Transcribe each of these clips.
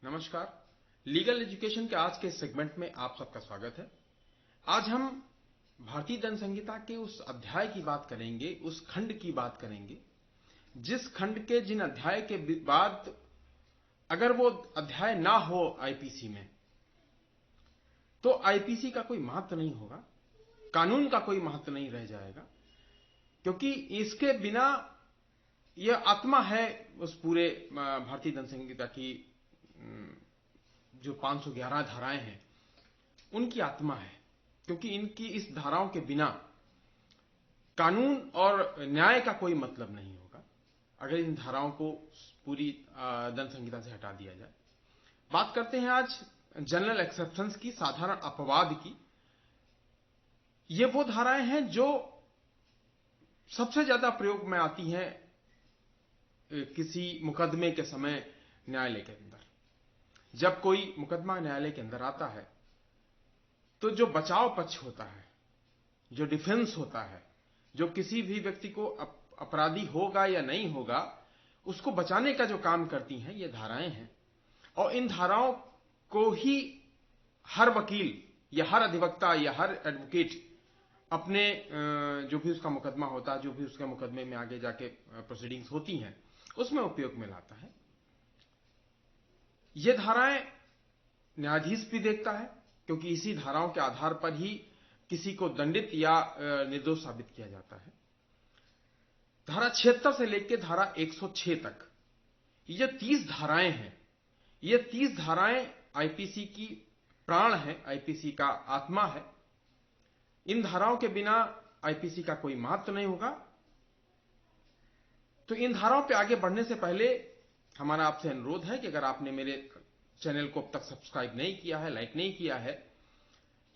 नमस्कार। Legal education के आज के सेगमेंट में आप सबका स्वागत है। आज हम भारतीय दंड संहिता के उस अध्याय की बात करेंगे, उस खंड की बात करेंगे, जिस खंड के जिन अध्याय के बाद अगर वो अध्याय ना हो आईपीसी में, तो आईपीसी का कोई महत्व नहीं होगा, कानून का कोई महत्व नहीं रह जाएगा, क्योंकि इसके बिना यह आत्मा है उस पूरे भारतीय दंड संहिता की जो 511 धाराएं हैं, उनकी आत्मा है। क्योंकि इनकी इस धाराओं के बिना कानून और न्याय का कोई मतलब नहीं होगा अगर इन धाराओं को पूरी दंड संहिता से हटा दिया जाए। बात करते हैं आज जनरल एक्सेप्शंस की, साधारण अपवाद की। ये वो धाराएं हैं जो सबसे ज्यादा प्रयोग में आती हैं किसी मुकदमे के समय न्यायालय के अंदर। जब कोई मुकदमा न्यायालय के अंदर आता है तो जो बचाव पक्ष होता है, जो डिफेंस होता है, जो किसी भी व्यक्ति को अपराधी होगा या नहीं होगा उसको बचाने का जो काम करती हैं, ये धाराएं हैं। और इन धाराओं को ही हर वकील या हर अधिवक्ता या हर एडवोकेट अपने जो भी उसका मुकदमा होता है, जो भी उसके मुकदमे में आगे जाके प्रोसीडिंग्स होती हैं, उसमें उपयोग में लाता है। ये धाराएं न्यायाधीश भी देखता है, क्योंकि इसी धाराओं के आधार पर ही किसी को दंडित या निर्दोष साबित किया जाता है। धारा 76 से लेकर धारा 106 तक ये 30 धाराएं हैं। ये 30 धाराएं आईपीसी की प्राण है, आईपीसी का आत्मा है। इन धाराओं के बिना आईपीसी का कोई महत्व नहीं होगा। तो इन धाराओं पे आगे बढ़ने से पहले हमारा आपसे अनुरोध है कि अगर आपने मेरे चैनल को अब तक सब्सक्राइब नहीं किया है, लाइक नहीं किया है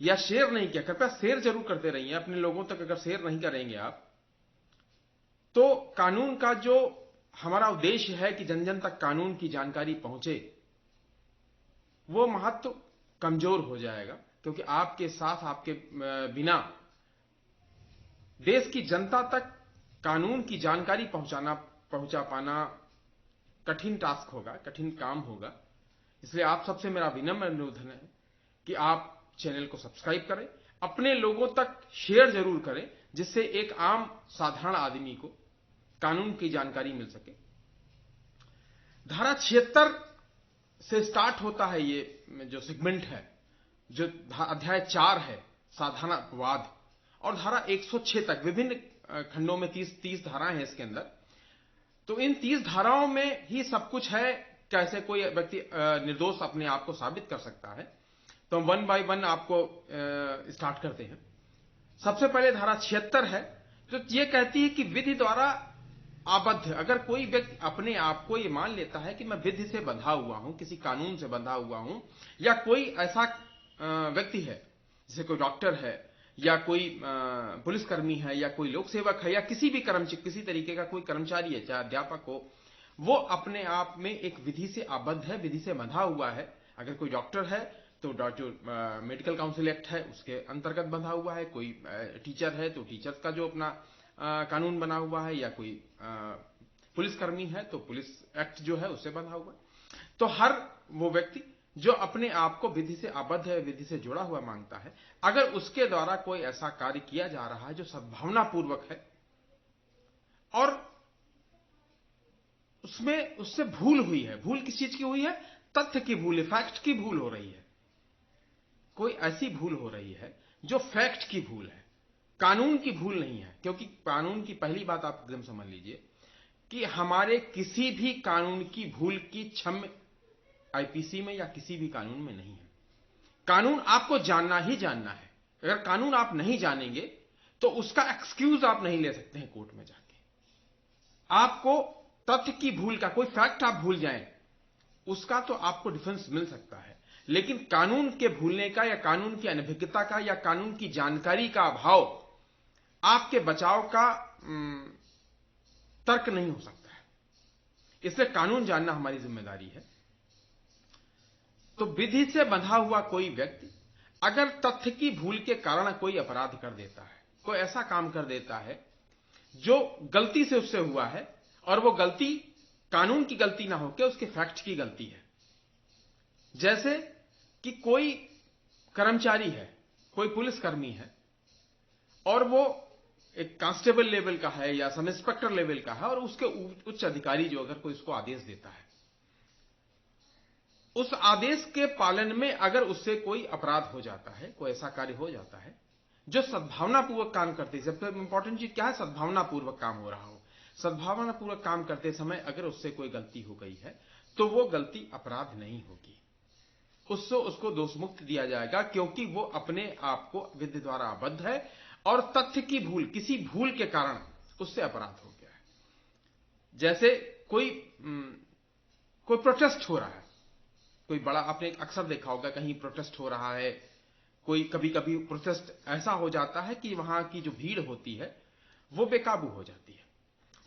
या शेयर नहीं किया, कृपया शेयर जरूर करते रहिए। अपने लोगों तक अगर शेयर नहीं करेंगे आप, तो कानून का जो हमारा उद्देश्य है कि जन जन तक कानून की जानकारी पहुंचे, वो महत्व कमजोर हो जाएगा। क्योंकि आपके साथ, आपके बिना देश की जनता तक कानून की जानकारी पहुंचा पाना कठिन टास्क होगा, कठिन काम होगा। इसलिए आप सबसे मेरा विनम्र अनुरोध है कि आप चैनल को सब्सक्राइब करें, अपने लोगों तक शेयर जरूर करें, जिससे एक आम साधारण आदमी को कानून की जानकारी मिल सके। धारा 76 से स्टार्ट होता है ये जो सेगमेंट है, जो अध्याय 4 है, साधारण अपवाद, और धारा 106 तक विभिन्न खंडों में 30 धाराएं हैं इसके अंदर। तो इन 30 धाराओं में ही सब कुछ है, कैसे कोई व्यक्ति निर्दोष अपने आप को साबित कर सकता है। तो हम 1 बाय 1 आपको स्टार्ट करते हैं। सबसे पहले धारा 76 है, जो ये कहती है कि विधि द्वारा आबद्ध, अगर कोई व्यक्ति अपने आप को ये मान लेता है कि मैं विधि से बंधा हुआ हूं, किसी कानून से बंधा हुआ हूं, या कोई ऐसा व्यक्ति है जैसे कोई डॉक्टर है या कोई पुलिसकर्मी है या कोई लोक सेवक है या किसी भी किसी तरीके का कोई कर्मचारी है, चाहे अध्यापक हो, वो अपने आप में एक विधि से आबद्ध है, विधि से बंधा हुआ है। अगर कोई डॉक्टर है तो जो मेडिकल काउंसिल एक्ट है उसके अंतर्गत बंधा हुआ है, कोई टीचर है तो टीचर्स का जो अपना कानून बना हुआ है, या कोई पुलिसकर्मी है तो पुलिस एक्ट जो है उससे बंधा हुआ है। तो हर वो व्यक्ति जो अपने आप को विधि से आबद्ध है, विधि से जुड़ा हुआ मांगता है, अगर उसके द्वारा कोई ऐसा कार्य किया जा रहा है जो सद्भावनापूर्वक है और उसमें उससे भूल हुई है, भूल किस चीज की हुई है? तथ्य की भूल है, फैक्ट की भूल हो रही है। कोई ऐसी भूल हो रही है जो फैक्ट की भूल है, कानून की भूल नहीं है। क्योंकि कानून की पहली बात आप एकदम समझ लीजिए कि हमारे किसी भी कानून की भूल की क्षम्य आईपीसी में या किसी भी कानून में नहीं है। कानून आपको जानना ही जानना है। अगर कानून आप नहीं जानेंगे तो उसका एक्सक्यूज आप नहीं ले सकते हैं कोर्ट में जाके। आपको तथ्य की भूल का, कोई फैक्ट आप भूल जाएं, उसका तो आपको डिफेंस मिल सकता है, लेकिन कानून के भूलने का या कानून की अनभिज्ञता का या कानून की जानकारी का अभाव आपके बचाव का तर्क नहीं हो सकता है। इसलिए कानून जानना हमारी जिम्मेदारी है। तो विधि से बंधा हुआ कोई व्यक्ति अगर तथ्य की भूल के कारण कोई अपराध कर देता है, कोई ऐसा काम कर देता है जो गलती से उससे हुआ है, और वो गलती कानून की गलती ना होकर उसके फैक्ट की गलती है, जैसे कि कोई कर्मचारी है, कोई पुलिसकर्मी है और वो एक कांस्टेबल लेवल का है या सब इंस्पेक्टर लेवल का है और उसके उच्च अधिकारी जो अगर कोई उसको आदेश देता है, उस आदेश के पालन में अगर उससे कोई अपराध हो जाता है, कोई ऐसा कार्य हो जाता है जो सद्भावनापूर्वक काम करते, सबसे इंपॉर्टेंट चीज क्या है, सद्भावनापूर्वक काम हो रहा हो। सद्भावनापूर्वक काम करते समय अगर उससे कोई गलती हो गई है तो वो गलती अपराध नहीं होगी, उससे उसको दोषमुक्त दिया जाएगा, क्योंकि वो अपने आप को विधि द्वारा आबद्ध है और तथ्य की भूल, किसी भूल के कारण उससे अपराध हो गया है। जैसे कोई प्रोटेस्ट हो रहा है, कोई बड़ा, आपने अक्सर देखा होगा कहीं प्रोटेस्ट हो रहा है, कोई कभी कभी प्रोटेस्ट ऐसा हो जाता है कि वहां की जो भीड़ होती है वो बेकाबू हो जाती है।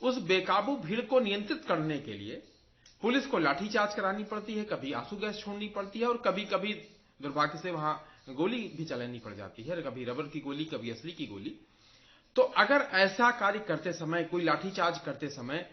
उस बेकाबू भीड़ को नियंत्रित करने के लिए पुलिस को लाठीचार्ज करानी पड़ती है, कभी आंसू गैस छोड़नी पड़ती है और कभी कभी दुर्भाग्य से वहां गोली भी चलानी पड़ जाती है, कभी रबर की गोली, कभी असली की गोली। तो अगर ऐसा कार्य करते समय, कोई लाठीचार्ज करते समय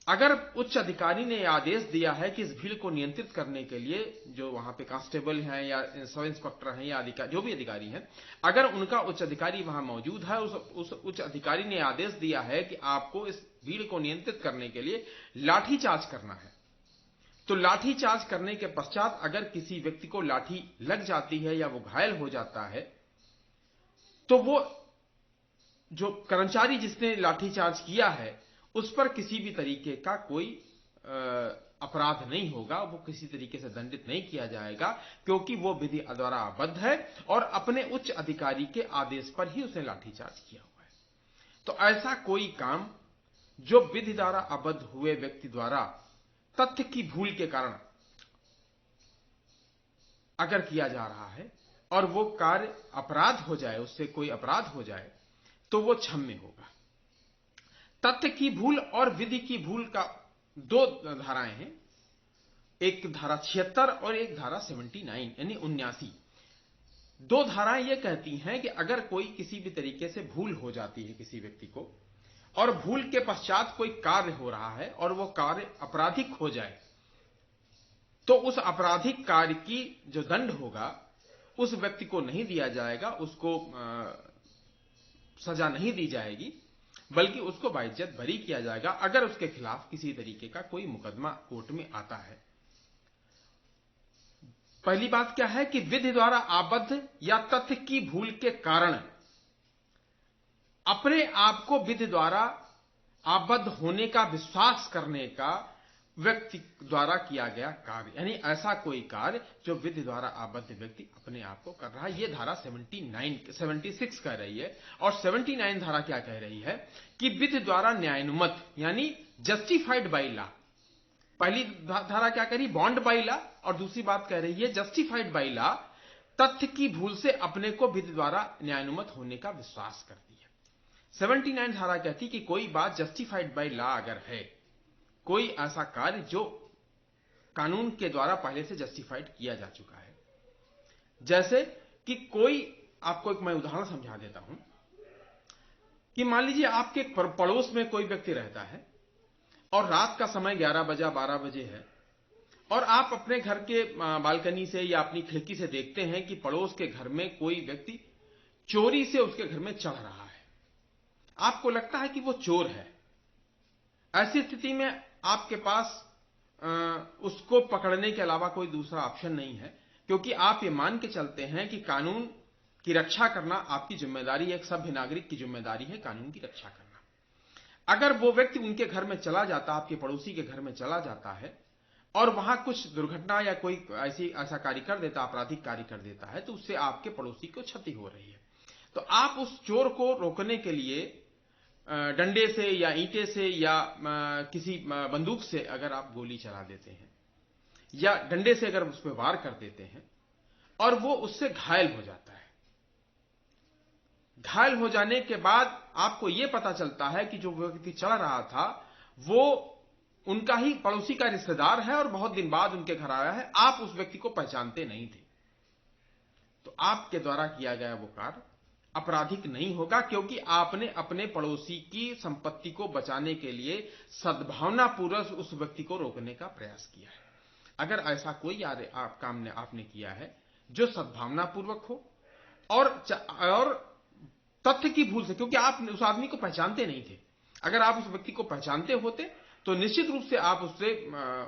अगर उच्च अधिकारी ने आदेश दिया है कि इस भीड़ को नियंत्रित करने के लिए जो वहां पे कांस्टेबल हैं या सब इंस्पेक्टर हैं या अधिकारी, जो भी अधिकारी हैं, अगर उनका उच्च अधिकारी वहां मौजूद है, उस उच्च अधिकारी ने आदेश दिया है कि आपको इस भीड़ को नियंत्रित करने के लिए लाठीचार्ज करना है, तो लाठीचार्ज करने के पश्चात अगर किसी व्यक्ति को लाठी लग जाती है या वो घायल हो जाता है, तो वो जो कर्मचारी जिसने लाठीचार्ज किया है उस पर किसी भी तरीके का कोई अपराध नहीं होगा, वो किसी तरीके से दंडित नहीं किया जाएगा, क्योंकि वो विधि द्वारा आबद्ध है और अपने उच्च अधिकारी के आदेश पर ही उसने लाठीचार्ज किया हुआ है। तो ऐसा कोई काम जो विधि द्वारा आबद्ध हुए व्यक्ति द्वारा तथ्य की भूल के कारण अगर किया जा रहा है और वो कार्य अपराध हो जाए, उससे कोई अपराध हो जाए, तो वो क्षम्य होगा। तथ्य की भूल और विधि की भूल का दो धाराएं हैं, एक धारा 76 और एक धारा 79 यानी 79। दो धाराएं ये कहती हैं कि अगर कोई किसी भी तरीके से भूल हो जाती है किसी व्यक्ति को और भूल के पश्चात कोई कार्य हो रहा है और वो कार्य आपराधिक हो जाए, तो उस आपराधिक कार्य की जो दंड होगा उस व्यक्ति को नहीं दिया जाएगा, उसको सजा नहीं दी जाएगी, बल्कि उसको बाइज्जत बरी किया जाएगा अगर उसके खिलाफ किसी तरीके का कोई मुकदमा कोर्ट में आता है। पहली बात क्या है कि विधि द्वारा आबद्ध या तथ्य की भूल के कारण अपने आप को विधि द्वारा आबद्ध होने का विश्वास करने का व्यक्ति द्वारा किया गया कार्य, यानी ऐसा कोई कार्य जो विधि द्वारा आबद्ध व्यक्ति अपने आप को कर रहा है। यह धारा 76 कह रही है। और 79 धारा क्या कह रही है कि विधि द्वारा न्यायानुमत यानी जस्टिफाइड बाई लॉ। पहली धारा क्या कह रही, बॉन्ड बाई लॉ, और दूसरी बात कह रही है जस्टिफाइड बाई लॉ, तथ्य की भूल से अपने को विधि द्वारा न्यायानुमत होने का विश्वास करती है। 79 धारा कहती कि कोई बात जस्टिफाइड बाई लॉ अगर है, कोई ऐसा कार्य जो कानून के द्वारा पहले से जस्टिफाइड किया जा चुका है, जैसे कि कोई, आपको एक मैं उदाहरण समझा देता हूं कि मान लीजिए आपके पड़ोस में कोई व्यक्ति रहता है और रात का समय 11 बजे 12 बजे है और आप अपने घर के बालकनी से या अपनी खिड़की से देखते हैं कि पड़ोस के घर में कोई व्यक्ति चोरी से उसके घर में चढ़ रहा है। आपको लगता है कि वो चोर है। ऐसी स्थिति में आपके पास उसको पकड़ने के अलावा कोई दूसरा ऑप्शन नहीं है, क्योंकि आप ये मान के चलते हैं कि कानून की रक्षा करना आपकी जिम्मेदारी है, एक सभ्य नागरिक की जिम्मेदारी है कानून की रक्षा करना। अगर वो व्यक्ति उनके घर में चला जाता, आपके पड़ोसी के घर में चला जाता है और वहां कुछ दुर्घटना या कोई ऐसा कार्य कर देता, आपराधिक कार्य कर देता है, तो उससे आपके पड़ोसी को क्षति हो रही है। तो आप उस चोर को रोकने के लिए डंडे से या ईंटे से या किसी बंदूक से अगर आप गोली चला देते हैं या डंडे से अगर उस पर वार कर देते हैं और वो उससे घायल हो जाता है, घायल हो जाने के बाद आपको यह पता चलता है कि जो व्यक्ति चढ़ रहा था वो उनका ही पड़ोसी का रिश्तेदार है और बहुत दिन बाद उनके घर आया है, आप उस व्यक्ति को पहचानते नहीं थे, तो आपके द्वारा किया गया वो कार्य आपराधिक नहीं होगा, क्योंकि आपने अपने पड़ोसी की संपत्ति को बचाने के लिए सद्भावनापूर्वक उस व्यक्ति को रोकने का प्रयास किया है। अगर ऐसा कोई आप काम ने आपने किया है जो सद्भावनापूर्वक हो और तथ्य की भूल से, क्योंकि आप उस आदमी को पहचानते नहीं थे, अगर आप उस व्यक्ति को पहचानते होते तो निश्चित रूप से आप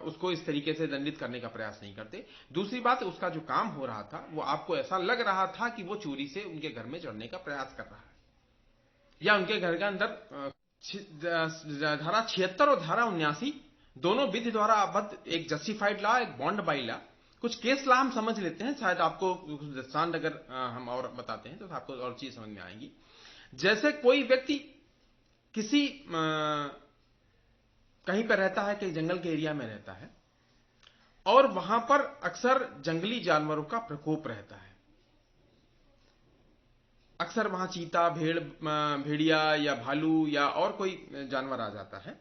उसको इस तरीके से दंडित करने का प्रयास नहीं करते। दूसरी बात, उसका जो काम हो रहा था वो आपको ऐसा लग रहा था कि वो चोरी से उनके घर में चढ़ने का प्रयास कर रहा है, या उनके घर के अंदर धारा 76 और धारा 79 दोनों विधि द्वारा आबद्ध एक जस्टिफाइड लॉ, एक बॉन्ड बाई लॉ, कुछ केस लॉ हम समझ लेते हैं, शायद आपको दृष्टांत अगर हम और बताते हैं तो आपको और चीज समझ में आएंगी। जैसे कोई व्यक्ति किसी कहीं पर रहता है, कहीं जंगल के एरिया में रहता है, और वहां पर अक्सर जंगली जानवरों का प्रकोप रहता है। अक्सर वहां चीता, भेड़िया या भालू या और कोई जानवर आ जाता है।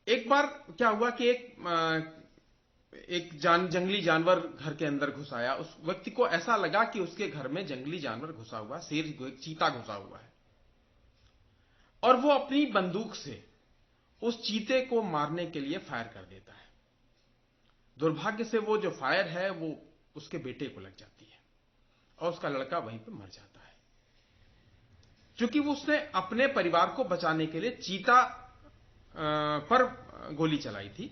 एक बार क्या हुआ कि एक जंगली जानवर घर के अंदर घुस आया। उस व्यक्ति को ऐसा लगा कि उसके घर में जंगली जानवर घुसा हुआ, चीता घुसा हुआ है, और वो अपनी बंदूक से उस चीते को मारने के लिए फायर कर देता है। दुर्भाग्य से वो जो फायर है वो उसके बेटे को लग जाती है और उसका लड़का वहीं पर मर जाता है। क्योंकि वो उसने अपने परिवार को बचाने के लिए चीता पर गोली चलाई थी,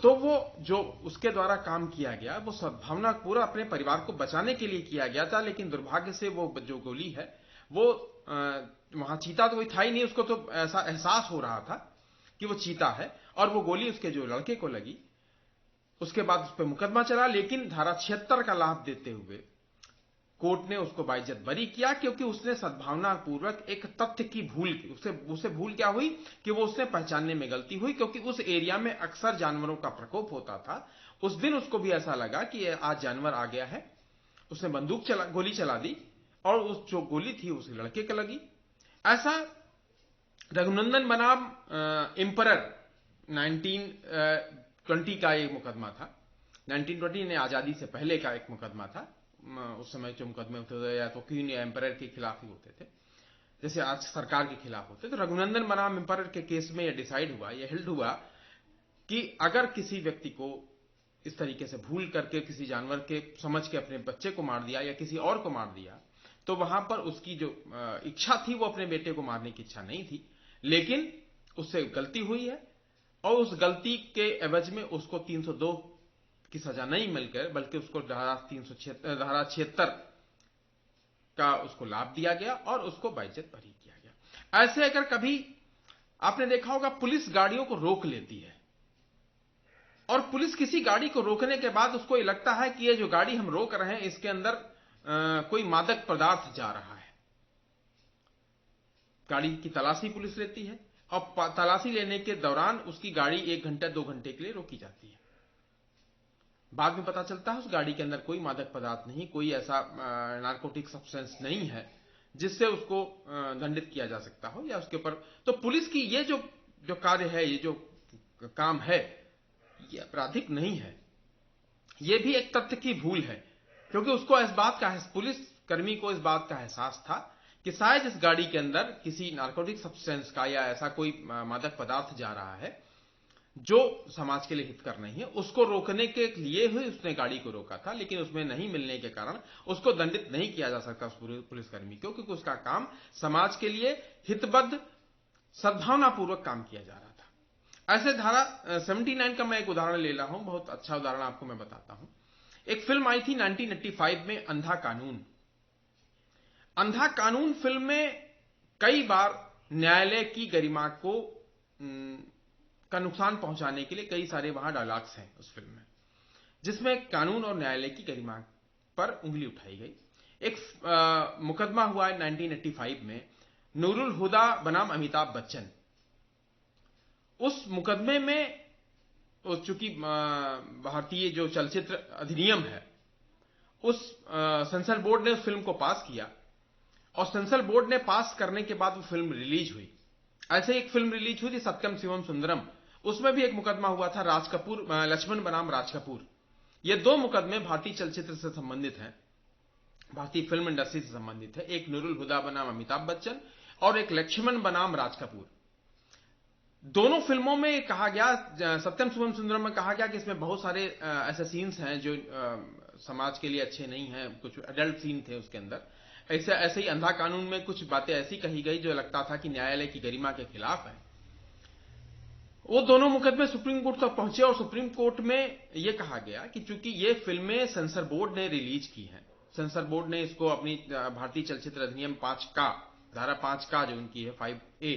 तो वो जो उसके द्वारा काम किया गया वो सद्भावना पूरा अपने परिवार को बचाने के लिए किया गया था, लेकिन दुर्भाग्य से वो जो गोली है वो वहां चीता तो कोई था ही नहीं, उसको तो ऐसा एहसास हो रहा था कि वो चीता है, और वो गोली उसके जो लड़के को लगी। उसके बाद उस पर मुकदमा चला, लेकिन धारा 76 का लाभ देते हुए कोर्ट ने उसको बाइज्जत बरी किया, क्योंकि उसने सद्भावना पूर्वक एक तथ्य की भूल की। उसे भूल क्या हुई कि वो उसने पहचानने में गलती हुई, क्योंकि उस एरिया में अक्सर जानवरों का प्रकोप होता था। उस दिन उसको भी ऐसा लगा कि आज जानवर आ गया है, उसने गोली चला दी, और उस जो गोली थी उस लड़के को लगी। ऐसा रघुनंदन बनाम एम्परर 1920 का एक मुकदमा था। 1920 ने आजादी से पहले का एक मुकदमा था। उस समय जो मुकदमे होते थे या तो क्वीन या एम्परर के खिलाफ ही होते थे, जैसे आज सरकार के खिलाफ होते। तो रघुनंदन बनाम एम्परर के केस में यह डिसाइड हुआ, यह हिल्ड हुआ कि अगर किसी व्यक्ति को इस तरीके से भूल करके किसी जानवर के समझ के अपने बच्चे को मार दिया या किसी और को मार दिया, तो वहां पर उसकी जो इच्छा थी वो अपने बेटे को मारने की इच्छा नहीं थी, लेकिन उससे गलती हुई है, और उस गलती के एवज में उसको 302 की सजा नहीं मिलकर बल्कि उसको धारा 76 का उसको लाभ दिया गया और उसको बाइज्जत बरी किया गया। ऐसे अगर कभी आपने देखा होगा, पुलिस गाड़ियों को रोक लेती है, और पुलिस किसी गाड़ी को रोकने के बाद उसको ये लगता है कि ये जो गाड़ी हम रोक रहे हैं इसके अंदर कोई मादक पदार्थ जा रहा है। गाड़ी की तलाशी पुलिस लेती है, और तलाशी लेने के दौरान उसकी गाड़ी 1 घंटे 2 घंटे के लिए रोकी जाती है। बाद में पता चलता है उस गाड़ी के अंदर कोई मादक पदार्थ नहीं, कोई ऐसा नार्कोटिक सब्सटेंस नहीं है जिससे उसको दंडित किया जा सकता हो या उसके ऊपर। तो पुलिस की ये जो कार्य है, ये जो काम है, ये आपराधिक नहीं है, ये भी एक तथ्य की भूल है, क्योंकि उसको इस बात का, पुलिस कर्मी को इस बात का एहसास था कि शायद इस गाड़ी के अंदर किसी नार्कोटिक सब्सटेंस का या ऐसा कोई मादक पदार्थ जा रहा है जो समाज के लिए हितकर नहीं है। उसको रोकने के लिए ही उसने गाड़ी को रोका था, लेकिन उसमें नहीं मिलने के कारण उसको दंडित नहीं किया जा सकता उस पुलिसकर्मी को, क्योंकि उसका काम समाज के लिए हितबद्ध सद्भावनापूर्वक काम किया जा रहा था। ऐसे धारा 79 का मैं एक उदाहरण ले रहा हूं, बहुत अच्छा उदाहरण आपको मैं बताता हूं। एक फिल्म आई थी 1985 में, अंधा कानून। अंधा कानून फिल्म में कई बार न्यायालय की गरिमा का नुकसान पहुंचाने के लिए कई सारे वहां डायलॉग्स हैं उस फिल्म में, जिसमें कानून और न्यायालय की गरिमा पर उंगली उठाई गई। एक मुकदमा हुआ है 1985 में, नूरुल हुदा बनाम अमिताभ बच्चन। उस मुकदमे में चूंकि भारतीय जो चलचित्र अधिनियम है, उस सेंसर बोर्ड ने उस फिल्म को पास किया, और सेंसर बोर्ड ने पास करने के बाद वो फिल्म रिलीज हुई। ऐसे एक फिल्म रिलीज हुई थी सत्यम शिवम सुंदरम, उसमें भी एक मुकदमा हुआ था लक्ष्मण बनाम राज कपूर। ये 2 मुकदमे भारतीय चलचित्र से संबंधित हैं, भारतीय फिल्म इंडस्ट्री से संबंधित है। एक नूरुल हुदा बनाम अमिताभ बच्चन और एक लक्ष्मण बनाम राज कपूर। दोनों फिल्मों में कहा गया, सत्यम शुभम सुंदरम में कहा गया कि इसमें बहुत सारे ऐसे सीन्स हैं जो समाज के लिए अच्छे नहीं हैं, कुछ एडल्ट सीन थे उसके अंदर। ऐसे ही अंधा कानून में कुछ बातें ऐसी कही गई जो लगता था कि न्यायालय की गरिमा के खिलाफ है। वो दोनों मुकदमे सुप्रीम कोर्ट तक पहुंचे और सुप्रीम कोर्ट में यह कहा गया कि चूंकि ये फिल्में सेंसर बोर्ड ने रिलीज की हैं, सेंसर बोर्ड ने इसको अपनी भारतीय चलचित्र अधिनियम 5 का, धारा 5 का जो उनकी है 5A,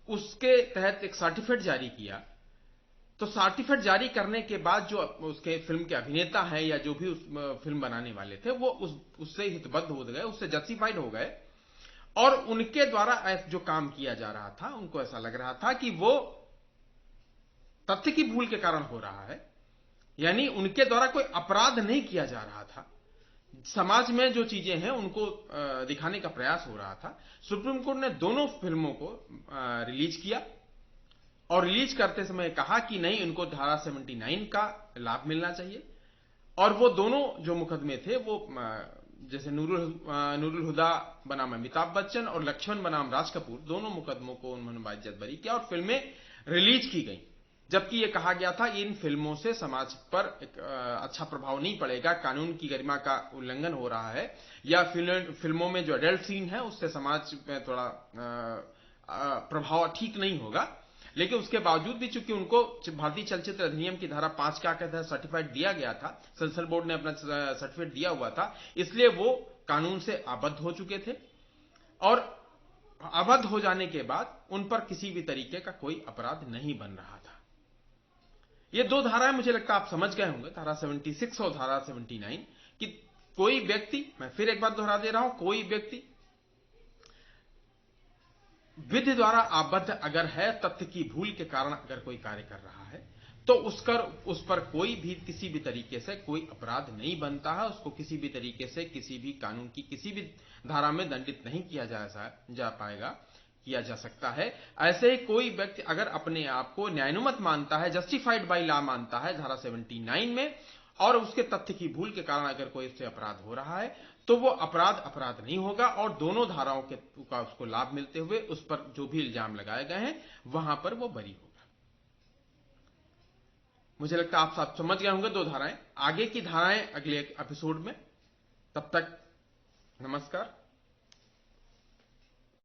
उसके तहत एक सर्टिफिकेट जारी किया। तो सर्टिफिकेट जारी करने के बाद जो उसके फिल्म के अभिनेता हैं या जो भी उस फिल्म बनाने वाले थे वो उससे हितबद्ध हो गए, उससे जस्टिफाइड हो गए, और उनके द्वारा जो काम किया जा रहा था उनको ऐसा लग रहा था कि वो तथ्य की भूल के कारण हो रहा है, यानी उनके द्वारा कोई अपराध नहीं किया जा रहा था, समाज में जो चीजें हैं उनको दिखाने का प्रयास हो रहा था। सुप्रीम कोर्ट ने दोनों फिल्मों को रिलीज किया और रिलीज करते समय कहा कि नहीं, इनको धारा 79 का लाभ मिलना चाहिए। और वो दोनों जो मुकदमे थे वो जैसे नूरुल हुदा बनाम अमिताभ बच्चन और लक्ष्मण बनाम राज कपूर, दोनों मुकदमों को उन्होंने बाइज्जत बरी किया और फिल्में रिलीज की गई। जबकि ये कहा गया था इन फिल्मों से समाज पर एक अच्छा प्रभाव नहीं पड़ेगा, कानून की गरिमा का उल्लंघन हो रहा है, या फिल्मों में जो एडल्ट सीन है उससे समाज में थोड़ा प्रभाव ठीक नहीं होगा। लेकिन उसके बावजूद भी चूंकि उनको भारतीय चलचित्र अधिनियम की धारा 5 का कहते हैं सर्टिफिकेट दिया गया था, सेंसर बोर्ड ने अपना सर्टिफिकेट दिया हुआ था, इसलिए वो कानून से आबद्ध हो चुके थे। और आबद्ध हो जाने के बाद उन पर किसी भी तरीके का कोई अपराध नहीं बन रहा था। ये दो धाराएं मुझे लगता है आप समझ गए होंगे, धारा 76 और धारा 79, कि कोई व्यक्ति, मैं फिर एक बार दोहरा दे रहा हूं, कोई व्यक्ति विधि द्वारा आबद्ध अगर है, तथ्य की भूल के कारण अगर कोई कार्य कर रहा है, तो उस पर कोई भी किसी भी तरीके से कोई अपराध नहीं बनता है, उसको किसी भी तरीके से किसी भी कानून की किसी भी धारा में दंडित नहीं किया जा पाएगा, किया जा सकता है। ऐसे ही कोई व्यक्ति अगर अपने आप को न्यायानुमत मानता है, जस्टिफाइड बाई लॉ मानता है धारा 79 में, और उसके तथ्य की भूल के कारण अगर कोई इससे अपराध हो रहा है, तो वो अपराध नहीं होगा और दोनों धाराओं का उसको लाभ मिलते हुए उस पर जो भी इल्जाम लगाए गए हैं वहां पर वो बरी होगा। मुझे लगता है आप सब समझ गए होंगे दो धाराएं। आगे की धाराएं अगले एपिसोड में। तब तक नमस्कार।